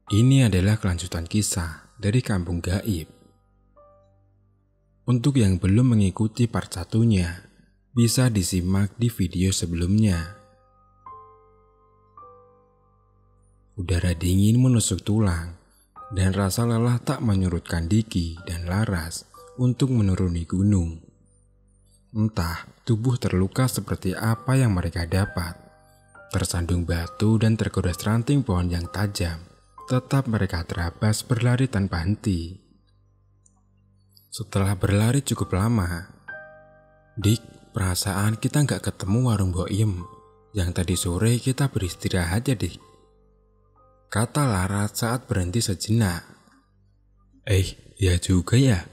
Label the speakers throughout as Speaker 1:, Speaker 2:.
Speaker 1: Ini adalah kelanjutan kisah dari Kampung Gaib. Untuk yang belum mengikuti part satunya, bisa disimak di video sebelumnya. Udara dingin menusuk tulang, dan rasa lelah tak menyurutkan Diki dan Laras untuk menuruni gunung. Entah tubuh terluka seperti apa yang mereka dapat, tersandung batu dan tergodas ranting pohon yang tajam. Tetap mereka terabas berlari tanpa henti. Setelah berlari cukup lama, "Dik, perasaan kita nggak ketemu warung Boim. Yang tadi sore kita beristirahat ya, Dik," kata Laras saat berhenti sejenak. Ya juga ya.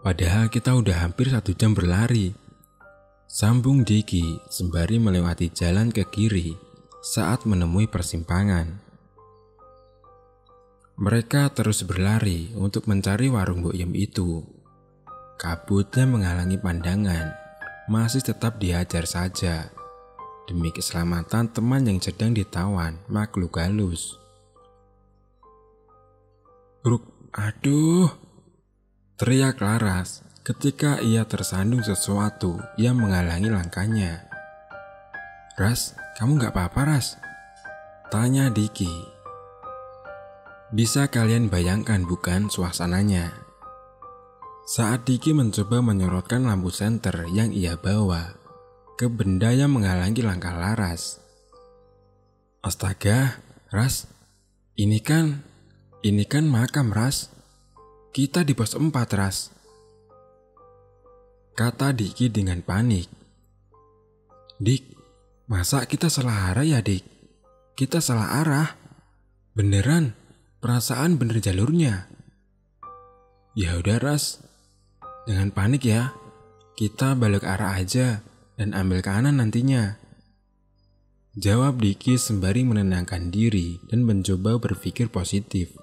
Speaker 1: Padahal kita udah hampir 1 jam berlari," sambung Diki sembari melewati jalan ke kiri saat menemui persimpangan. Mereka terus berlari untuk mencari warung Boim itu. Kabutnya menghalangi pandangan, masih tetap dihajar saja demi keselamatan teman yang sedang ditawan makhluk halus. Aduh!" teriak Laras ketika ia tersandung sesuatu yang menghalangi langkahnya. "Ras, kamu gak apa-apa, Ras?" tanya Diki. Bisa kalian bayangkan bukan suasananya? Saat Diki mencoba menyorotkan lampu senter yang ia bawa ke benda yang menghalangi langkah Laras. "Astaga, Ras, ini kan makam, Ras. Kita di pos 4, Ras," kata Diki dengan panik. "Dik, masa kita salah arah ya, Dik? Kita salah arah. Beneran, perasaan bener jalurnya." "Ya udah, Ras, jangan panik ya. Kita balik arah aja dan ambil kanan nantinya," jawab Diki sembari menenangkan diri dan mencoba berpikir positif.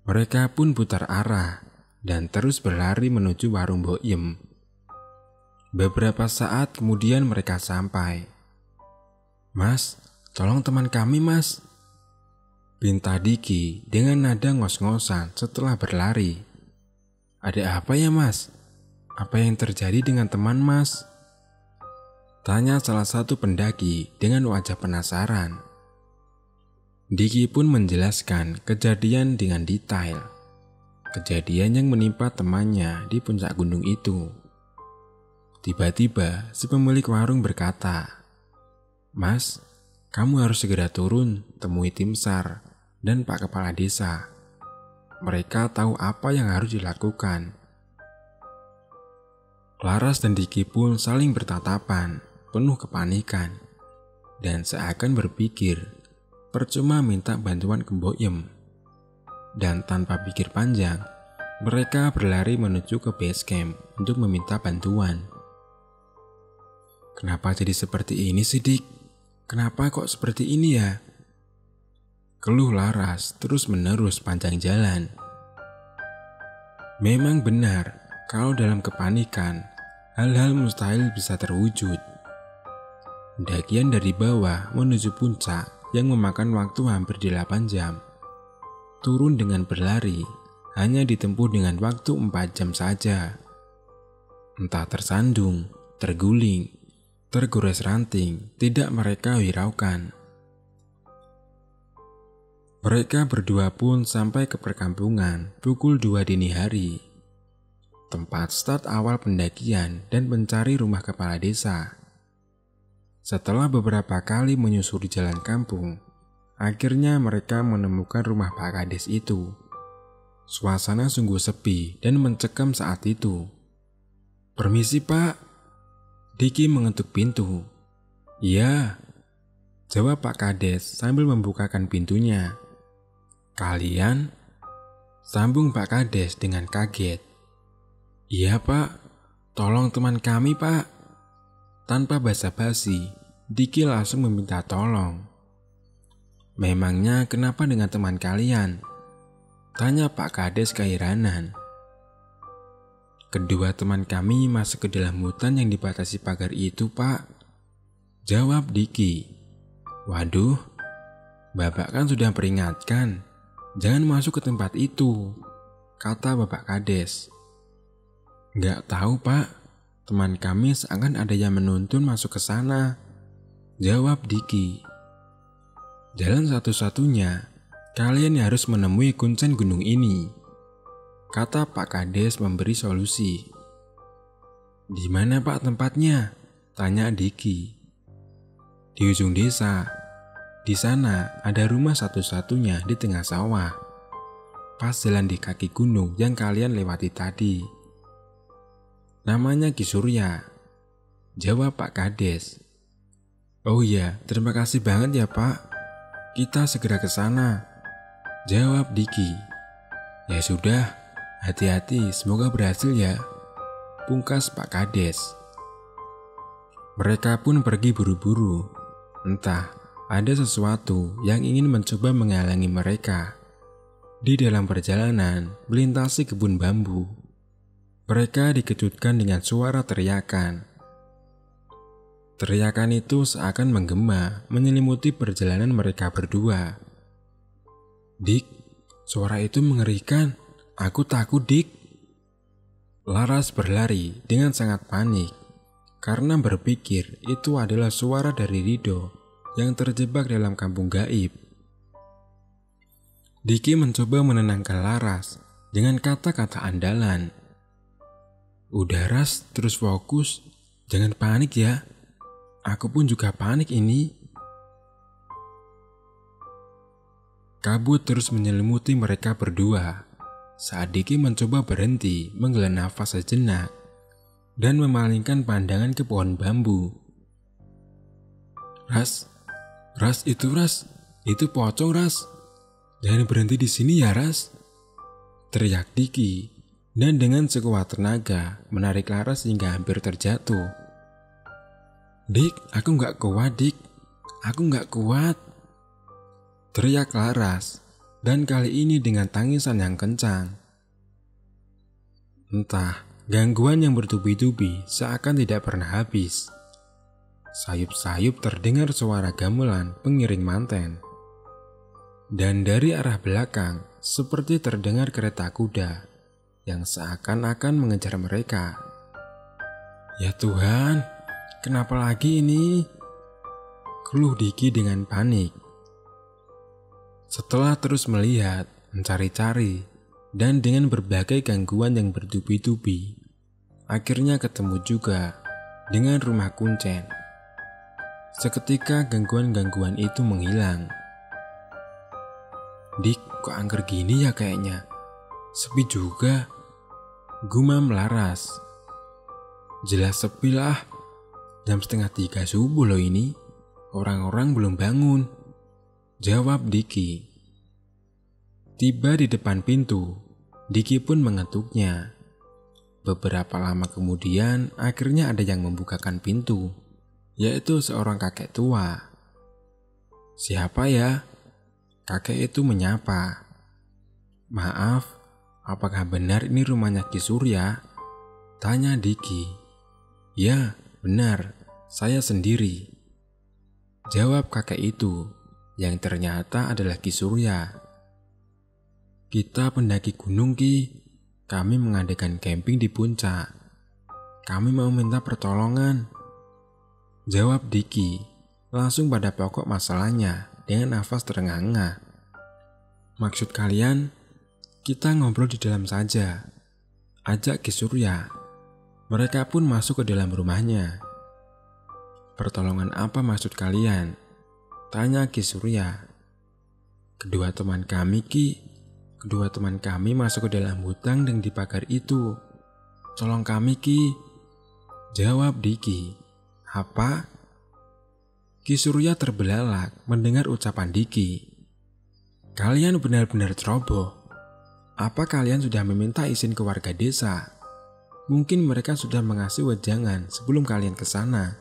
Speaker 1: Mereka pun putar arah dan terus berlari menuju warung Boim. Beberapa saat kemudian mereka sampai. "Mas, tolong teman kami, Mas," pinta Diki dengan nada ngos-ngosan setelah berlari. "Ada apa ya, Mas? Apa yang terjadi dengan teman Mas?" tanya salah satu pendaki dengan wajah penasaran. Diki pun menjelaskan kejadian dengan detail. Kejadian yang menimpa temannya di puncak gunung itu. Tiba-tiba si pemilik warung berkata, "Mas, kamu harus segera turun temui tim SAR dan Pak Kepala Desa. Mereka tahu apa yang harus dilakukan." Laras dan Diki pun saling bertatapan, penuh kepanikan, dan seakan berpikir percuma minta bantuan ke Boim. Dan tanpa pikir panjang, mereka berlari menuju ke base camp untuk meminta bantuan. "Kenapa jadi seperti ini sih, Dik? Kenapa kok seperti ini ya?" keluh Laras terus-menerus panjang jalan. Memang benar, kalau dalam kepanikan, hal-hal mustahil bisa terwujud. Pendakian dari bawah menuju puncak yang memakan waktu hampir 8 jam. Turun dengan berlari hanya ditempuh dengan waktu 4 jam saja. Entah tersandung, terguling, tergores ranting, tidak mereka hiraukan. Mereka berdua pun sampai ke perkampungan pukul 2 dini hari. Tempat start awal pendakian dan mencari rumah kepala desa. Setelah beberapa kali menyusuri jalan kampung, akhirnya mereka menemukan rumah Pak Kades itu. Suasana sungguh sepi dan mencekam saat itu. "Permisi, Pak." Diki mengetuk pintu. "Iya," jawab Pak Kades sambil membukakan pintunya. "Kalian?" sambung Pak Kades dengan kaget. "Iya, Pak. Tolong teman kami, Pak." Tanpa basa-basi, Diki langsung meminta tolong. "Memangnya kenapa dengan teman kalian?" tanya Pak Kades keheranan. "Kedua teman kami masuk ke dalam hutan yang dibatasi pagar itu, Pak," jawab Diki. "Waduh, Bapak kan sudah peringatkan "Jangan masuk ke tempat itu," kata Bapak Kades. "Nggak tahu, Pak. Teman kami seakan ada yang menuntun masuk ke sana," jawab Diki. "Jalan satu-satunya, kalian harus menemui kuncen gunung ini," kata Pak Kades memberi solusi. "Di mana, Pak, tempatnya?" tanya Diki. "Di ujung desa. Di sana ada rumah satu-satunya di tengah sawah. Pas jalan di kaki gunung yang kalian lewati tadi. Namanya Ki Surya," jawab Pak Kades. "Oh iya, terima kasih banget ya, Pak. Kita segera ke sana," jawab Diki. "Ya sudah, hati-hati, semoga berhasil ya," pungkas Pak Kades. Mereka pun pergi buru-buru. Entah ada sesuatu yang ingin mencoba menghalangi mereka. Di dalam perjalanan melintasi kebun bambu, mereka dikejutkan dengan suara teriakan. Teriakan itu seakan menggema menyelimuti perjalanan mereka berdua. "Dik, suara itu mengerikan. Aku takut, Dik." Laras berlari dengan sangat panik karena berpikir itu adalah suara dari Rido yang terjebak dalam kampung gaib. Diki mencoba menenangkan Laras dengan kata-kata andalan. "Udah, Ras, terus fokus. Jangan panik ya. Aku pun juga panik ini." Kabut terus menyelimuti mereka berdua saat Diki mencoba berhenti menghela nafas sejenak dan memalingkan pandangan ke pohon bambu. Ras, itu pocong, Ras. Jangan berhenti di sini ya, Ras," teriak Diki dan dengan sekuat tenaga menarik Laras hingga hampir terjatuh. "Dik, aku nggak kuat, Dik. Aku nggak kuat," teriak Laras, dan kali ini dengan tangisan yang kencang. Entah, gangguan yang bertubi-tubi seakan tidak pernah habis. Sayup-sayup terdengar suara gamelan pengiring manten. Dan dari arah belakang seperti terdengar kereta kuda yang seakan-akan mengejar mereka. "Ya Tuhan, kenapa lagi ini?" keluh Diki dengan panik. Setelah terus melihat, mencari-cari, dan dengan berbagai gangguan yang bertubi-tubi, akhirnya ketemu juga dengan rumah kuncen. Seketika gangguan-gangguan itu menghilang. "Dik, kok angker gini ya kayaknya? Sepi juga," gumam Laras. "Jelas sepi lah. Jam 2:30 subuh loh ini. Orang-orang belum bangun," jawab Diki. Tiba di depan pintu, Diki pun mengetuknya. Beberapa lama kemudian akhirnya ada yang membukakan pintu, yaitu seorang kakek tua. "Siapa ya?" kakek itu menyapa. "Maaf, apakah benar ini rumahnya Ki Surya?" tanya Diki. "Ya, benar, saya sendiri," jawab kakek itu, yang ternyata adalah Ki Surya. "Kita pendaki gunung, Ki. Kami mengadakan camping di puncak. Kami mau minta pertolongan," jawab Diki, langsung pada pokok masalahnya dengan nafas terengah-engah. "Maksud kalian, kita ngobrol di dalam saja," ajak Ki Surya. Mereka pun masuk ke dalam rumahnya. "Pertolongan apa maksud kalian?" tanya Ki Surya. Kedua teman kami masuk ke dalam hutan yang dipagar itu. Tolong kami, Ki," jawab Diki. "Apa?" Ki Surya terbelalak mendengar ucapan Diki. "Kalian benar-benar ceroboh. Apa kalian sudah meminta izin ke warga desa? Mungkin mereka sudah mengasih wejangan sebelum kalian ke sana,"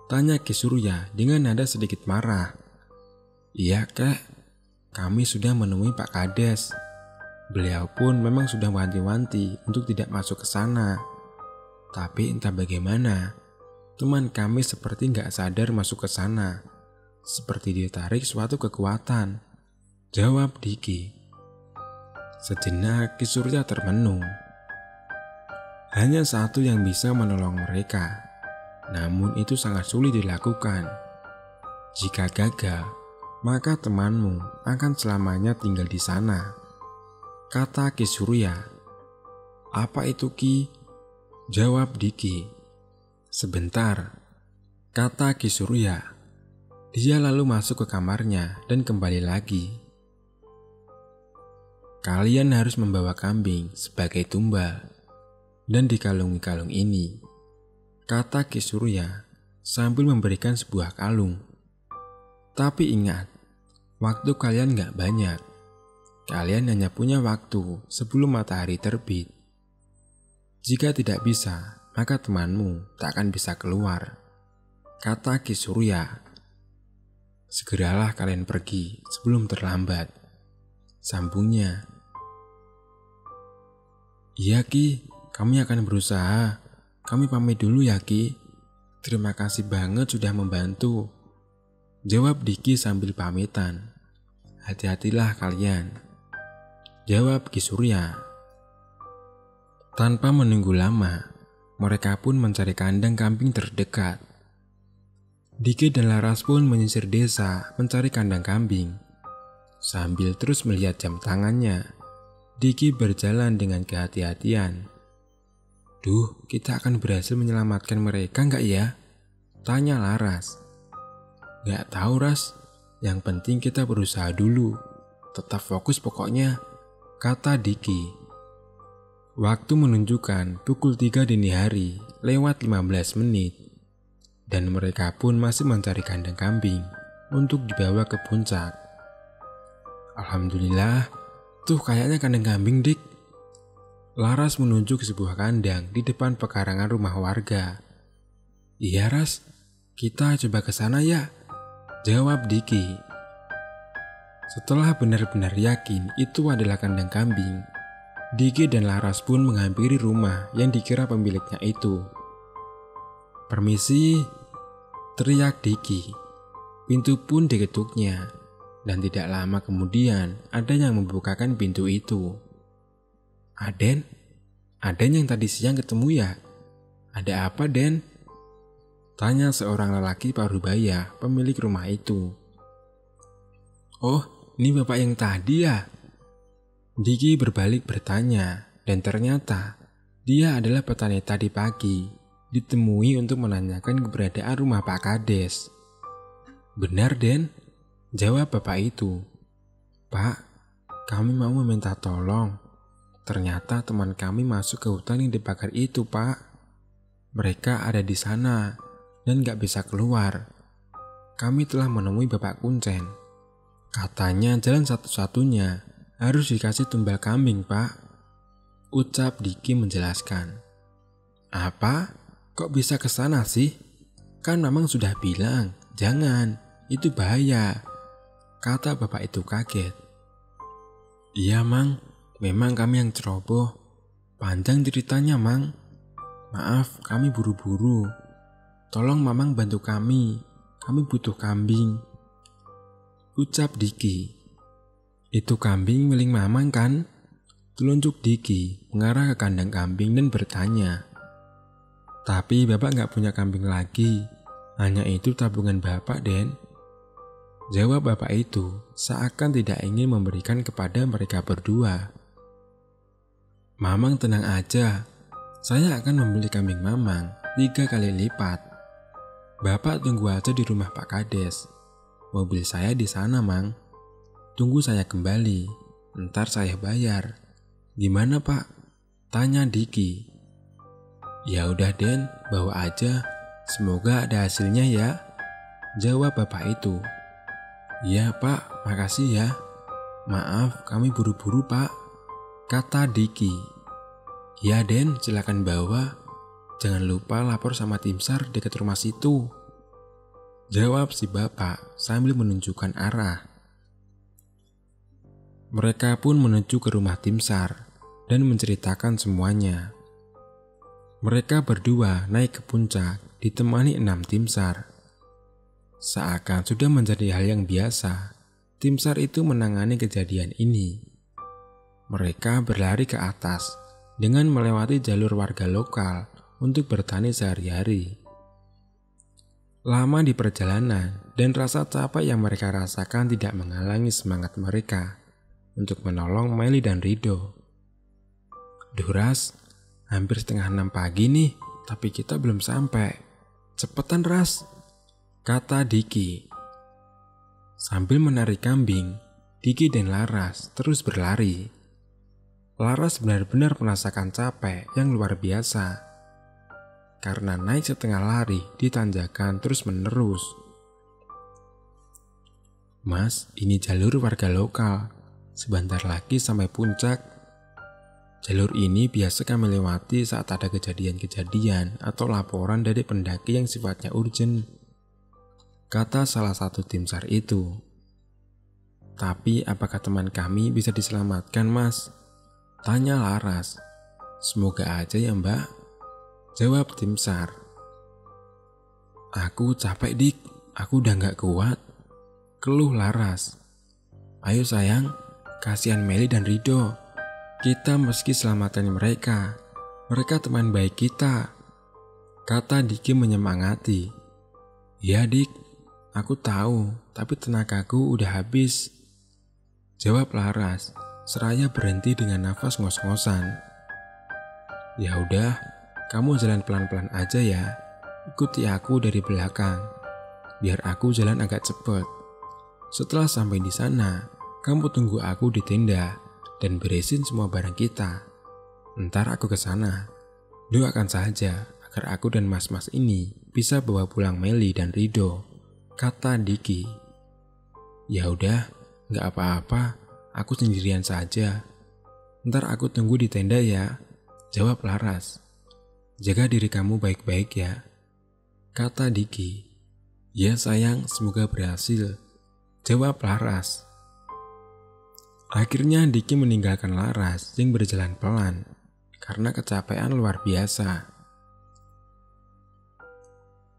Speaker 1: tanya Ki Surya dengan nada sedikit marah. "Iya, Kek. Kami sudah menemui Pak Kades. Beliau pun memang sudah wanti-wanti untuk tidak masuk ke sana. Tapi entah bagaimana, teman kami seperti nggak sadar masuk ke sana. Seperti ditarik suatu kekuatan. jawab Diki. Sejenak Ki Surya termenung. Hanya satu yang bisa menolong mereka, namun itu sangat sulit dilakukan. Jika gagal, maka temanmu akan selamanya tinggal di sana, kata Ki Surya. Apa itu Ki? Jawab Diki. Sebentar, kata Ki Surya. Dia lalu masuk ke kamarnya dan kembali lagi. Kalian harus membawa kambing sebagai tumbal dan dikalungi kalung ini, kata Ki Surya sambil memberikan sebuah kalung. Tapi ingat, waktu kalian gak banyak. Kalian hanya punya waktu sebelum matahari terbit. Jika tidak bisa, maka temanmu tak akan bisa keluar, kata Ki Surya. Segeralah kalian pergi sebelum terlambat, sambungnya. Iya Ki, kami akan berusaha. Kami pamit dulu ya Ki. Terima kasih banget sudah membantu, jawab Diki sambil pamitan. Hati-hatilah kalian, jawab Ki Surya. Tanpa menunggu lama, mereka pun mencari kandang kambing terdekat. Diki dan Laras pun menyisir desa mencari kandang kambing. Sambil terus melihat jam tangannya, Diki berjalan dengan kehati-hatian. Duh, kita akan berhasil menyelamatkan mereka nggak ya? Tanya Laras. Nggak tahu Ras, yang penting kita berusaha dulu. Tetap fokus pokoknya, kata Diki. Waktu menunjukkan pukul 3 dini hari lewat 15 menit. Dan mereka pun masih mencari kandang kambing untuk dibawa ke puncak. Alhamdulillah, tuh kayaknya kandang kambing Dik. Laras menunjuk ke sebuah kandang di depan pekarangan rumah warga. Iya Ras, kita coba ke sana ya, jawab Diki. Setelah benar-benar yakin itu adalah kandang kambing, Diki dan Laras pun menghampiri rumah yang dikira pemiliknya itu. Permisi, teriak Diki. Pintu pun diketuknya, dan tidak lama kemudian ada yang membukakan pintu itu. Aden yang tadi siang ketemu ya? Ada apa Den? Tanya seorang lelaki parubaya pemilik rumah itu. Oh, ini bapak yang tadi ya? Diki berbalik bertanya, dan ternyata dia adalah petani tadi pagi ditemui untuk menanyakan keberadaan rumah Pak Kades. Benar Den, jawab bapak itu. Pak, kami mau meminta tolong. Ternyata teman kami masuk ke hutan yang dibakar itu Pak. Mereka ada di sana dan gak bisa keluar. Kami telah menemui Bapak Kuncen. Katanya jalan satu-satunya harus dikasih tumbal kambing Pak, ucap Diki menjelaskan. Apa? Kok bisa ke sana sih? Kan Mamang sudah bilang, jangan, itu bahaya, kata bapak itu kaget. Iya Mang, memang kami yang ceroboh. Panjang ceritanya Mang. Maaf, kami buru-buru. Tolong Mamang bantu kami butuh kambing, ucap Diki. Itu kambing milik Mamang kan? Telunjuk Diki mengarah ke kandang kambing dan bertanya. Tapi bapak gak punya kambing lagi, hanya itu tabungan bapak Den, jawab bapak itu seakan tidak ingin memberikan kepada mereka berdua. Mamang tenang aja, saya akan membeli kambing Mamang 3 kali lipat. Bapak tunggu aja di rumah Pak Kades. Mobil saya di sana Mang. Tunggu saya kembali, ntar saya bayar. Gimana Pak? Tanya Diki. Ya udah Den, bawa aja. Semoga ada hasilnya ya, jawab bapak itu. Ya Pak, makasih ya. Maaf kami buru-buru Pak, kata Diki. Ya Den, silakan bawa. Jangan lupa lapor sama tim SAR dekat rumah situ, jawab si bapak sambil menunjukkan arah. Mereka pun menuju ke rumah tim SAR dan menceritakan semuanya. Mereka berdua naik ke puncak ditemani 6 tim SAR. Seakan sudah menjadi hal yang biasa tim SAR itu menangani kejadian ini. Mereka berlari ke atas dengan melewati jalur warga lokal untuk bertani sehari-hari. Lama di perjalanan dan rasa capek yang mereka rasakan tidak menghalangi semangat mereka untuk menolong Meli dan Rido. "Duh Ras, hampir setengah 6 pagi nih, tapi kita belum sampai. Cepetan Ras," kata Diki. Sambil menarik kambing, Diki dan Laras terus berlari. Laras benar-benar merasakan capek yang luar biasa karena naik setengah lari di tanjakan terus-menerus. "Mas, ini jalur warga lokal. Sebentar lagi sampai puncak. Jalur ini biasa kami lewati saat ada kejadian-kejadian atau laporan dari pendaki yang sifatnya urgent," kata salah satu tim SAR itu. "Tapi apakah teman kami bisa diselamatkan, Mas?" tanya Laras. "Semoga aja ya Mbak," jawab tim SAR. "Aku capek Dik, aku udah gak kuat," keluh Laras. "Ayo sayang, kasihan Meli dan Rido. Kita meski selamatkan mereka. Mereka teman baik kita," kata Diki menyemangati. "Ya Dik, aku tahu, tapi tenagaku udah habis," jawab Laras, seraya berhenti dengan nafas ngos-ngosan. "Ya udah, kamu jalan pelan-pelan aja ya. Ikuti aku dari belakang, biar aku jalan agak cepet. Setelah sampai di sana, kamu tunggu aku di tenda dan beresin semua barang kita. Ntar aku ke sana. Doakan saja agar aku dan mas-mas ini bisa bawa pulang Meli dan Rido," kata Diki. "Ya udah, nggak apa-apa, aku sendirian saja. Ntar aku tunggu di tenda ya," jawab Laras. "Jaga diri kamu baik-baik ya," kata Diki. "Ya sayang, semoga berhasil," jawab Laras. Akhirnya Diki meninggalkan Laras yang berjalan pelan karena kecapean luar biasa.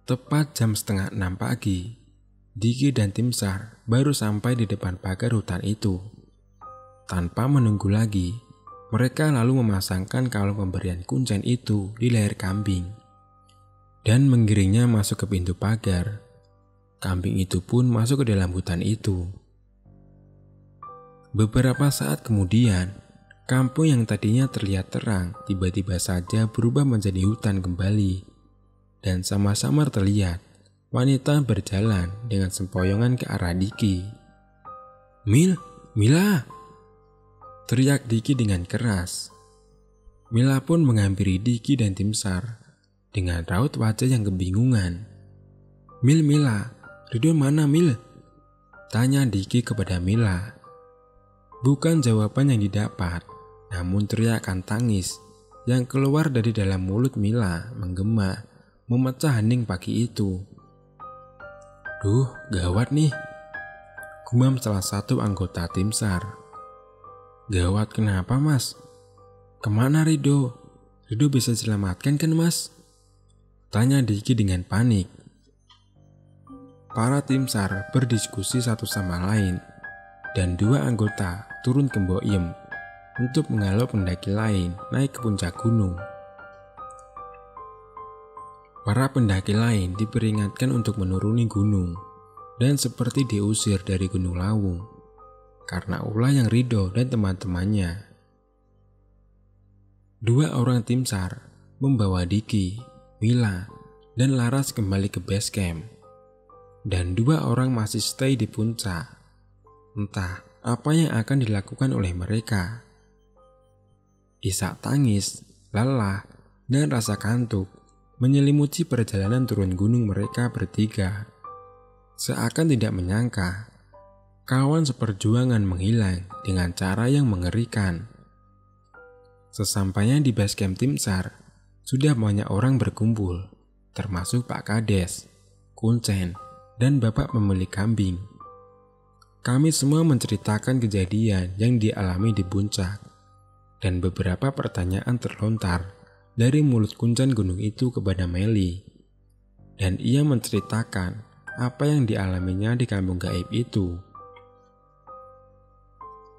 Speaker 1: Tepat jam setengah 6 pagi, Diki dan tim SAR baru sampai di depan pagar hutan itu. Tanpa menunggu lagi, mereka lalu memasangkan kalung pemberian kuncen itu di leher kambing dan menggiringnya masuk ke pintu pagar. Kambing itu pun masuk ke dalam hutan itu. Beberapa saat kemudian, kampung yang tadinya terlihat terang tiba-tiba saja berubah menjadi hutan kembali, dan sama-sama terlihat wanita berjalan dengan sempoyongan ke arah Diki. Mila!" teriak Diki dengan keras. Mila pun menghampiri Diki dan tim SAR dengan raut wajah yang kebingungan. Mila, Rido mana Mil?" tanya Diki kepada Mila. Bukan jawaban yang didapat, namun teriakan tangis yang keluar dari dalam mulut Mila menggema, memecah hening pagi itu. "Duh, gawat nih," gumam salah satu anggota tim SAR. "Gawat kenapa Mas? Kemana Rido? Rido bisa diselamatkan kan Mas?" tanya Diki dengan panik. Para tim SAR berdiskusi satu sama lain, dan dua anggota turun ke Mbokyem untuk menghalau pendaki lain naik ke puncak gunung. Para pendaki lain diperingatkan untuk menuruni gunung dan seperti diusir dari Gunung Lawung karena ulah yang Rido dan teman-temannya. Dua orang tim SAR membawa Diki, Mila, dan Laras kembali ke base camp, dan dua orang masih stay di puncak. Entah apa yang akan dilakukan oleh mereka. Isak tangis, lelah, dan rasa kantuk menyelimuti perjalanan turun gunung mereka bertiga. Seakan tidak menyangka, kawan seperjuangan menghilang dengan cara yang mengerikan. Sesampainya di base camp tim SAR, sudah banyak orang berkumpul, termasuk Pak Kades, Kuncen, dan Bapak pemilik kambing. Kami semua menceritakan kejadian yang dialami di puncak, dan beberapa pertanyaan terlontar dari mulut Kuncen gunung itu kepada Meli, dan ia menceritakan apa yang dialaminya di kampung gaib itu.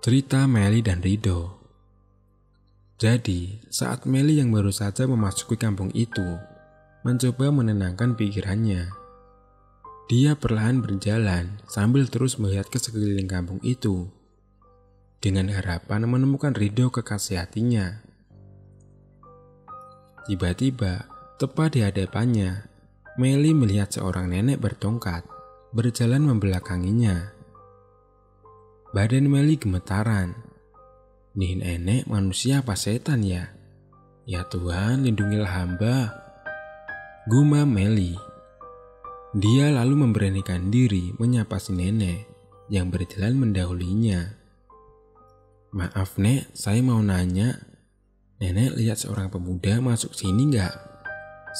Speaker 1: Cerita Meli dan Rido. Jadi, saat Meli yang baru saja memasuki kampung itu mencoba menenangkan pikirannya, dia perlahan berjalan sambil terus melihat ke sekeliling kampung itu dengan harapan menemukan Rido kekasih hatinya. Tiba-tiba, tepat di hadapannya, Meli melihat seorang nenek bertongkat berjalan membelakanginya. Badan Meli gemetaran. Nih nenek manusia apa setan ya? Ya Tuhan, lindungilah hamba, gumam Meli. Dia lalu memberanikan diri menyapa si nenek yang berjalan mendahulinya. Maaf nek, saya mau nanya. Nenek lihat seorang pemuda masuk sini nggak?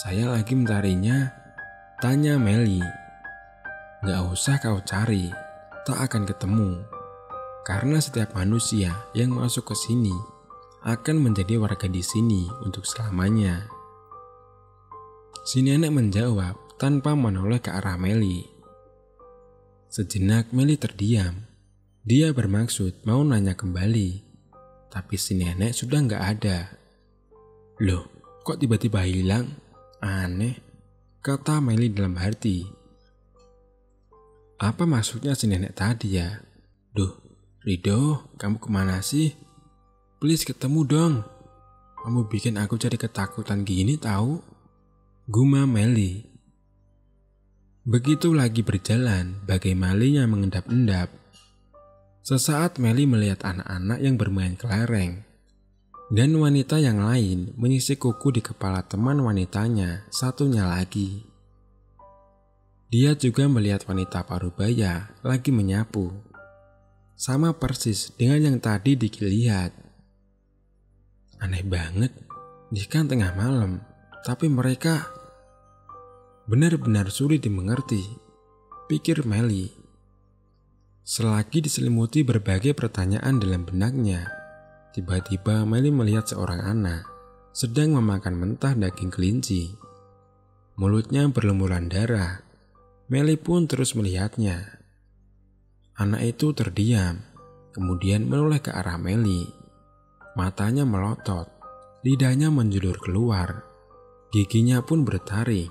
Speaker 1: Saya lagi mencarinya, tanya Meli. Nggak usah kau cari, tak akan ketemu. Karena setiap manusia yang masuk ke sini akan menjadi warga di sini untuk selamanya. Si nenek menjawab tanpa menoleh ke arah Meli. Sejenak Meli terdiam. Dia bermaksud mau nanya kembali, tapi si nenek sudah nggak ada. Loh, kok tiba-tiba hilang? Aneh, kata Meli dalam hati. Apa maksudnya si nenek tadi ya? Duh, Rido, kamu kemana sih? Please ketemu dong. Kamu bikin aku jadi ketakutan gini tahu? Gumam Meli. Begitu lagi berjalan, bagai maling yang mengendap-endap. Sesaat Meli melihat anak-anak yang bermain kelereng. Dan wanita yang lain menyisik kuku di kepala teman wanitanya, satunya lagi. Dia juga melihat wanita parubaya lagi menyapu. Sama persis dengan yang tadi dilihat. Aneh banget, ini kan tengah malam, tapi mereka benar-benar sulit dimengerti, pikir Meli. Selagi diselimuti berbagai pertanyaan dalam benaknya, tiba-tiba Meli melihat seorang anak sedang memakan mentah daging kelinci. Mulutnya berlumuran darah. Meli pun terus melihatnya. Anak itu terdiam, kemudian menoleh ke arah Meli. Matanya melotot, lidahnya menjulur keluar, giginya pun bertaring,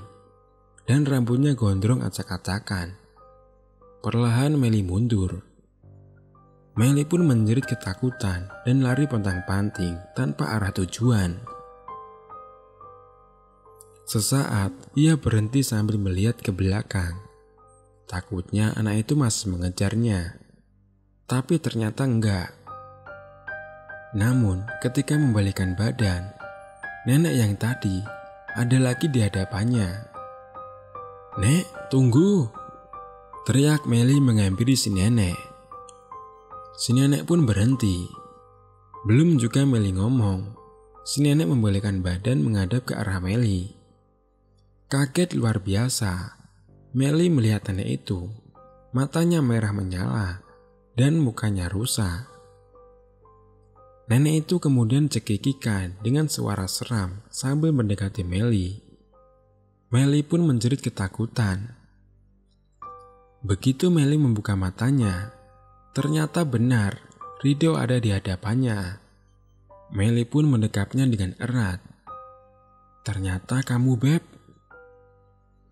Speaker 1: dan rambutnya gondrong acak-acakan. Perlahan Meli mundur. Meli pun menjerit ketakutan dan lari pontang-panting tanpa arah tujuan. Sesaat ia berhenti sambil melihat ke belakang. Takutnya anak itu masih mengejarnya, tapi ternyata enggak. Namun ketika membalikkan badan, nenek yang tadi ada lagi di hadapannya. Nek, tunggu! Teriak Meli menghampiri si nenek. Si nenek pun berhenti. Belum juga Meli ngomong, si nenek membalikkan badan menghadap ke arah Meli. Kaget luar biasa. Meli melihat nenek itu, matanya merah menyala dan mukanya rusak. Nenek itu kemudian cekikikan dengan suara seram sambil mendekati Meli. Meli pun menjerit ketakutan. Begitu Meli membuka matanya, ternyata benar Rido ada di hadapannya. Meli pun mendekapnya dengan erat. Ternyata kamu, Beb.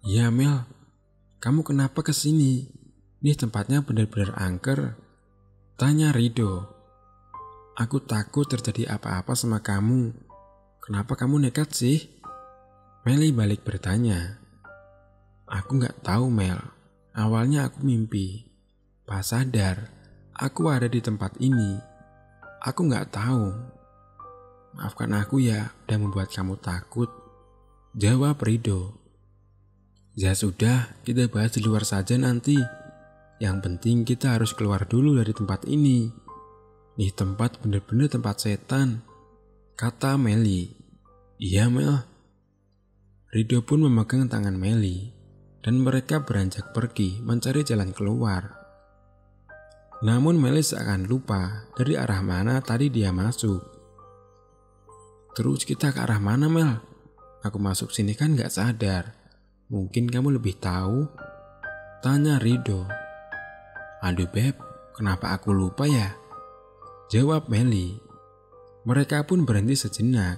Speaker 1: Ya Mel, kamu kenapa kesini? Ini tempatnya benar-benar angker. Tanya Rido. Aku takut terjadi apa-apa sama kamu. Kenapa kamu nekat sih? Meli balik bertanya. Aku gak tahu Mel. Awalnya aku mimpi. Pas sadar, aku ada di tempat ini. Aku gak tahu. Maafkan aku ya udah membuat kamu takut. Jawab Rido. Ya sudah, kita bahas di luar saja nanti. Yang penting kita harus keluar dulu dari tempat ini. Nih tempat bener-bener tempat setan, kata Meli. Iya Mel. Rido pun memegang tangan Meli, dan mereka beranjak pergi mencari jalan keluar. Namun Meli seakan lupa dari arah mana tadi dia masuk. Terus kita ke arah mana Mel? Aku masuk sini kan gak sadar. Mungkin kamu lebih tahu? Tanya Rido. Aduh Beb, kenapa aku lupa ya? Jawab Meli. Mereka pun berhenti sejenak.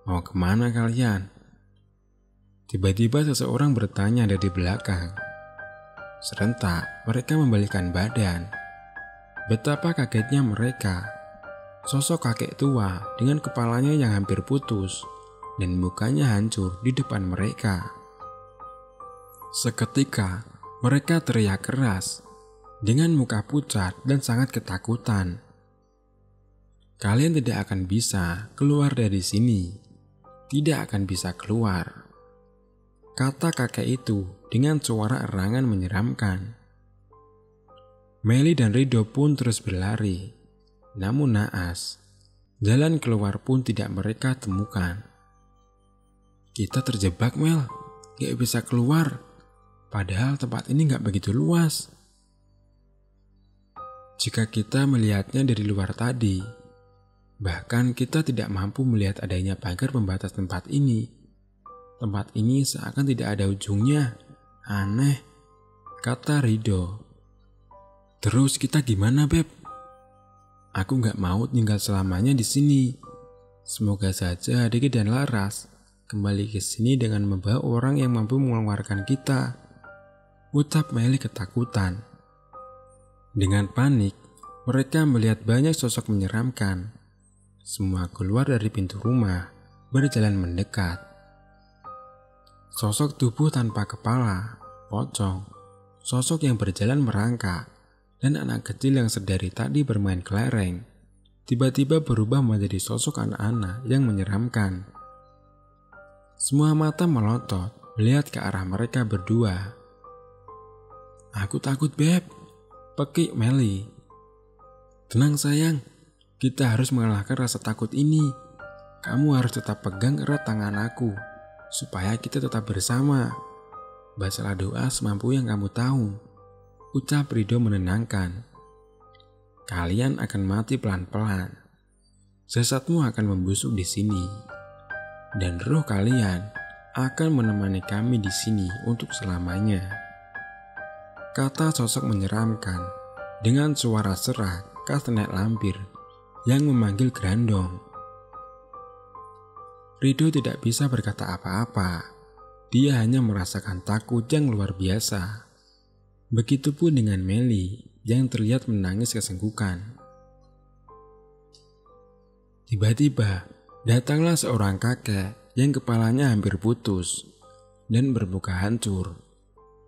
Speaker 1: Mau kemana kalian? Tiba-tiba seseorang bertanya dari belakang. Serentak mereka membalikkan badan. Betapa kagetnya mereka. Sosok kakek tua dengan kepalanya yang hampir putus dan mukanya hancur di depan mereka. Seketika mereka teriak keras dengan muka pucat dan sangat ketakutan. Kalian tidak akan bisa keluar dari sini. Tidak akan bisa keluar, kata kakek itu dengan suara erangan menyeramkan. Meli dan Rido pun terus berlari. Namun naas, jalan keluar pun tidak mereka temukan. Kita terjebak, Mel. Gak bisa keluar. Padahal tempat ini gak begitu luas. Jika kita melihatnya dari luar tadi, bahkan kita tidak mampu melihat adanya pagar pembatas tempat ini. Tempat ini seakan tidak ada ujungnya. Aneh, kata Rido. Terus kita gimana, Beb? Aku gak mau tinggal selamanya di sini. Semoga saja Diki dan Laras kembali ke sini dengan membawa orang yang mampu mengeluarkan kita, ucap Meli ketakutan. Dengan panik, mereka melihat banyak sosok menyeramkan. Semua keluar dari pintu rumah, berjalan mendekat. Sosok tubuh tanpa kepala, pocong, sosok yang berjalan merangkak, dan anak kecil yang sedari tadi bermain kelereng, tiba-tiba berubah menjadi sosok anak-anak yang menyeramkan. Semua mata melotot melihat ke arah mereka berdua. Aku takut, Beb, pekik Meli. Tenang sayang, kita harus mengalahkan rasa takut ini. Kamu harus tetap pegang erat tangan aku, supaya kita tetap bersama. Bacalah doa semampu yang kamu tahu, ucap Rido menenangkan. Kalian akan mati pelan-pelan. Jasadmu akan membusuk di sini. Dan roh kalian akan menemani kami di sini untuk selamanya. Kata sosok menyeramkan dengan suara serak khas nenek lampir yang memanggil Grandong. Rido tidak bisa berkata apa-apa. Dia hanya merasakan takut yang luar biasa. Begitupun dengan Meli yang terlihat menangis kesenggukan. Tiba-tiba datanglah seorang kakek yang kepalanya hampir putus dan bermuka hancur.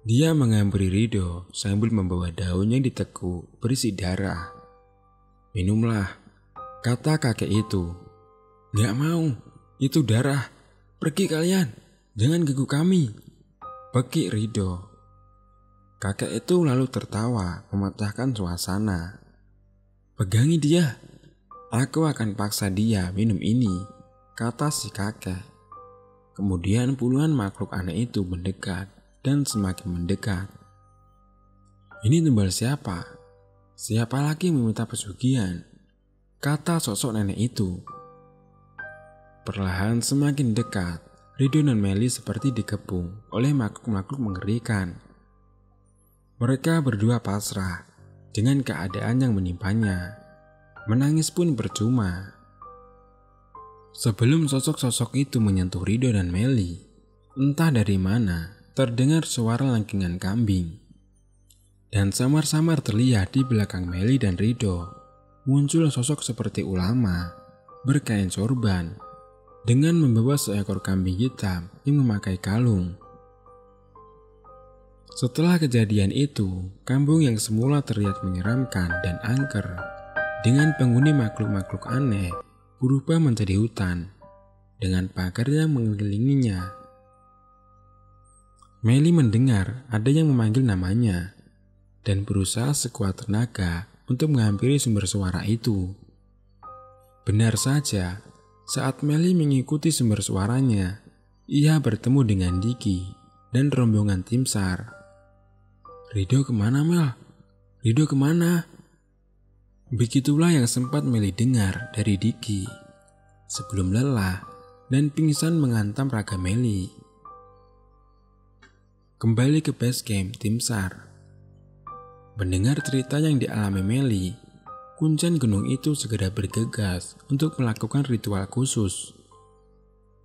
Speaker 1: Dia menghampiri Rido sambil membawa daun yang ditekuk berisi darah. Minumlah, kata kakek itu. Gak mau, itu darah. Pergi kalian, jangan ganggu kami, pekik Rido. Kakek itu lalu tertawa memecahkan suasana. Pegangi dia, aku akan paksa dia minum ini, kata si kakek. Kemudian puluhan makhluk aneh itu mendekat dan semakin mendekat. Ini tumbal siapa? Siapa lagi meminta pesugihan? Kata sosok nenek itu. Perlahan semakin dekat, Rido dan Meli seperti dikepung oleh makhluk-makhluk mengerikan. Mereka berdua pasrah dengan keadaan yang menimpanya. Menangis pun percuma. Sebelum sosok-sosok itu menyentuh Rido dan Meli, entah dari mana terdengar suara langkingan kambing. Dan samar-samar terlihat di belakang Meli dan Rido muncul sosok seperti ulama berkain sorban dengan membawa seekor kambing hitam yang memakai kalung. Setelah kejadian itu, kampung yang semula terlihat menyeramkan dan angker dengan penghuni makhluk-makhluk aneh berubah menjadi hutan dengan pagar yang mengelilinginya. Meli mendengar ada yang memanggil namanya dan berusaha sekuat tenaga untuk menghampiri sumber suara itu. Benar saja, saat Meli mengikuti sumber suaranya, ia bertemu dengan Diki dan rombongan tim SAR. Rido kemana, Mel? Rido kemana? Begitulah yang sempat Meli dengar dari Diki sebelum lelah dan pingsan menghantam raga Meli. Kembali ke base camp tim SAR. Mendengar cerita yang dialami Meli, Kuncen gunung itu segera bergegas untuk melakukan ritual khusus.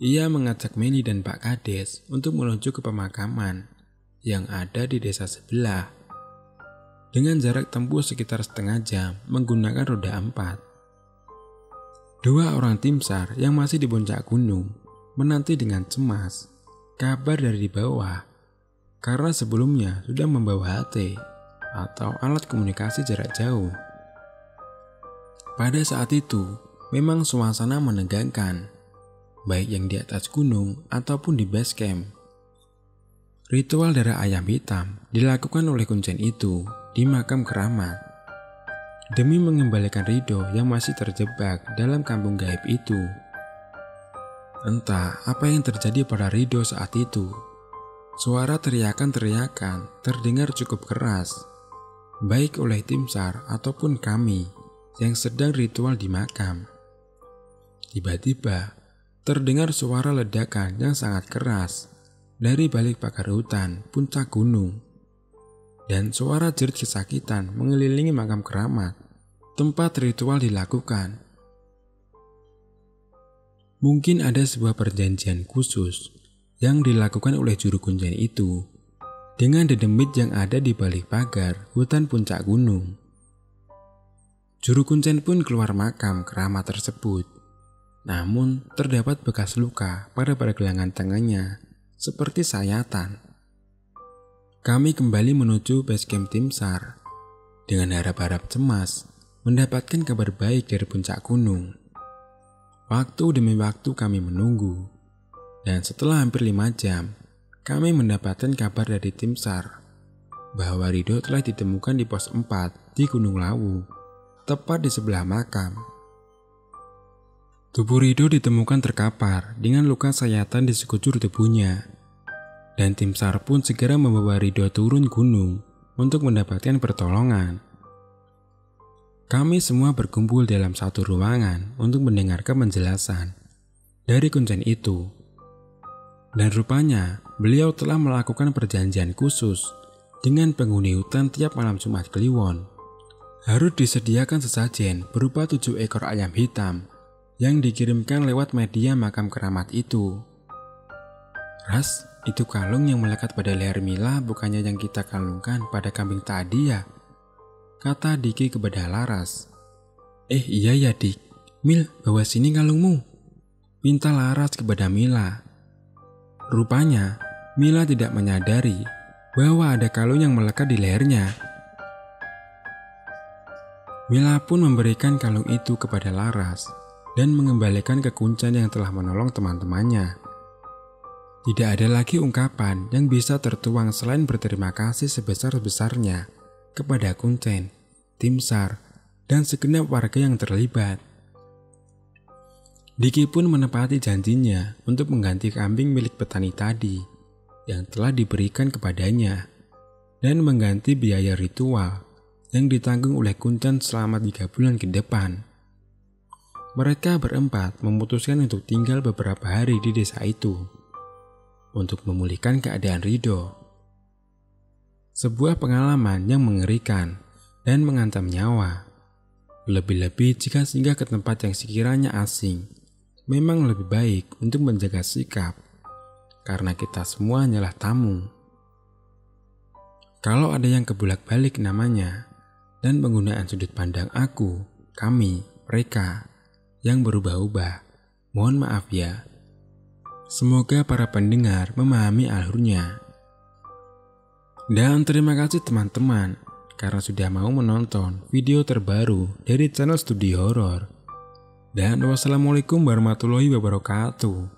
Speaker 1: Ia mengajak Meli dan Pak Kades untuk menuju ke pemakaman yang ada di desa sebelah. Dengan jarak tempuh sekitar setengah jam menggunakan roda 4. 2 orang tim SAR yang masih di puncak gunung menanti dengan cemas kabar dari bawah karena sebelumnya sudah membawa HT atau alat komunikasi jarak jauh. Pada saat itu memang suasana menegangkan, baik yang di atas gunung ataupun di base camp. Ritual darah ayam hitam dilakukan oleh Kuncen itu di makam keramat demi mengembalikan Rido yang masih terjebak dalam kampung gaib itu. Entah apa yang terjadi pada Rido saat itu. Suara teriakan-teriakan terdengar cukup keras, baik oleh tim SAR ataupun kami yang sedang ritual di makam. Tiba-tiba terdengar suara ledakan yang sangat keras dari balik pagar hutan puncak gunung, dan suara jerit kesakitan mengelilingi makam keramat tempat ritual dilakukan. Mungkin ada sebuah perjanjian khusus yang dilakukan oleh juru kuncen itu dengan dedemit yang ada di balik pagar hutan puncak gunung. Juru kuncen pun keluar makam keramat tersebut. Namun terdapat bekas luka pada pergelangan tangannya seperti sayatan. Kami kembali menuju base camp tim SAR dengan harap-harap cemas mendapatkan kabar baik dari puncak gunung. Waktu demi waktu kami menunggu, dan setelah hampir 5 jam kami mendapatkan kabar dari tim SAR bahwa Rido telah ditemukan di pos 4 di Gunung Lawu, tepat di sebelah makam. Tubuh Rido ditemukan terkapar dengan luka sayatan di sekujur tubuhnya, dan tim SAR pun segera membawa Rido turun gunung untuk mendapatkan pertolongan. Kami semua berkumpul dalam satu ruangan untuk mendengarkan penjelasan dari Kuncen itu. Dan rupanya beliau telah melakukan perjanjian khusus dengan penghuni hutan tiap malam Jumat Kliwon. Harus disediakan sesajen berupa 7 ekor ayam hitam yang dikirimkan lewat media makam keramat itu. Ras, itu kalung yang melekat pada leher Mila bukannya yang kita kalungkan pada kambing tadi ya? Kata Diki kepada Laras. Iya ya Dik, Mil bawa sini kalungmu, pinta Laras kepada Mila. Rupanya Mila tidak menyadari bahwa ada kalung yang melekat di lehernya. Mila pun memberikan kalung itu kepada Laras dan mengembalikan ke Kuncen yang telah menolong teman-temannya. Tidak ada lagi ungkapan yang bisa tertuang selain berterima kasih sebesar-besarnya kepada Kuncen, tim SAR, dan segenap warga yang terlibat. Diki pun menepati janjinya untuk mengganti kambing milik petani tadi yang telah diberikan kepadanya dan mengganti biaya ritual yang ditanggung oleh Kuncen selama 3 bulan ke depan. Mereka berempat memutuskan untuk tinggal beberapa hari di desa itu untuk memulihkan keadaan Rido. Sebuah pengalaman yang mengerikan dan mengancam nyawa. Lebih-lebih jika singgah ke tempat yang sekiranya asing, memang lebih baik untuk menjaga sikap, karena kita semua hanyalah tamu. Kalau ada yang kebolak-balik namanya, dan penggunaan sudut pandang aku, kami, mereka, yang berubah-ubah, mohon maaf ya. Semoga para pendengar memahami alurnya. Dan terima kasih teman-teman karena sudah mau menonton video terbaru dari channel Studi Horor. Dan wassalamualaikum warahmatullahi wabarakatuh.